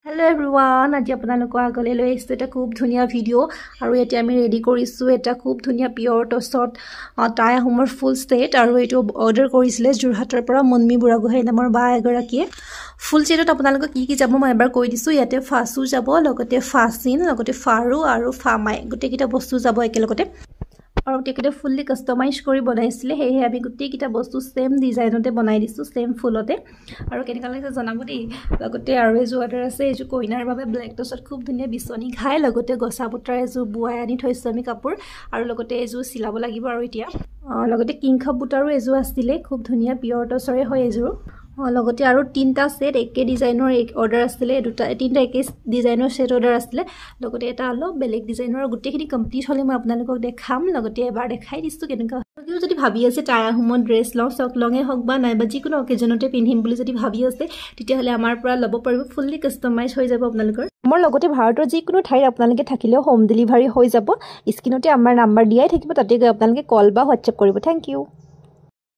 Hello everyone, আজি আপোনালোক আগলৈ লৈ আহিছো এটা খুব ধুনিয়া ভিডিও আৰু এতিয়া আমি ৰেডি কৰিছো এটা খুব ধুনিয়া পিয়ৰ টছত টাই আহোমৰ ফুল ষ্টেট আৰু এটো অৰ্ডাৰ কৰিছিলে জুৰহাটৰ পৰা মনমি বুঢ়াগোহাঁই নামৰ বা এগৰাকীয়ে ফুল ষ্টেটত আপোনালোক কি যাব মই এবাৰ কৈ দিছো ইয়াতে ফাসু যাব লগতে ফাসিন লগতে ফাৰু আৰু ফামাই গুটেকিটা বস্তু যাব একেলগতে আৰু টিকেটে ফুললি কাস্টমাইজ কৰি বনাইছিলে হেহে আমি গুটেই কিটা বস্তু সেম ডিজাইনতে বনাই দিছো সেম ফুলতে আৰু কেনেকা লাগিছে জনাব দেই লগতে আৰু এজো অৰ্ডাৰ আছে এজো কইনাৰ বাবে ব্ল্যাক টছত খুব ধুনিয়া বিছনি ঘাই লগতে গছা পুত্ৰৰ এজো বুৱাই আনি থৈছো আমি কাপোৰ আৰু লগতে এজো সিলাব লাগিব আৰু এতিয়া লগতে কিং খাপ বুটাৰো এজো আছিল খুব ধুনিয়া পিয়ৰ টছৰে হয় এজো লগতে আৰু তিনটা সেট একে ডিজাইনৰ এক অৰ্ডাৰ আছিল দুটা তিনটা একে ডিজাইনৰ সেট অৰ্ডাৰ আছিল লগতে এটা অলপ বেলেগ ডিজাইনৰ গুটেখিনি কমপ্লিট হলে মই আপোনালোকক দেখাম লগতে এবাৰ দেখাই দিছো কেনেকা কিও যদি ভাবি আছে টাই আহোমত ড্ৰেছ লও সক লঙে হক বা নাইবা যিকোনো অকেজনতে পিন্ধিম বুলি যদি ভাবি আছে তেতিয়া হলে আমাৰ পৰা লব পাৰিব ফুললি কাস্টমাইজ হৈ যাব আপোনালোকৰ আমাৰ লগতে ভাৰতৰ যিকোনো ঠাইৰ আপোনালোকে থাকিলেও হোম ডেলিভাৰী হৈ যাব স্ক্ৰিনতে আমাৰ নাম্বাৰ দিয়াই থাকিব তাতে গৈ আপোনালোকে কল বা হোৱাটছআপ কৰিব থ্যাংক ইউ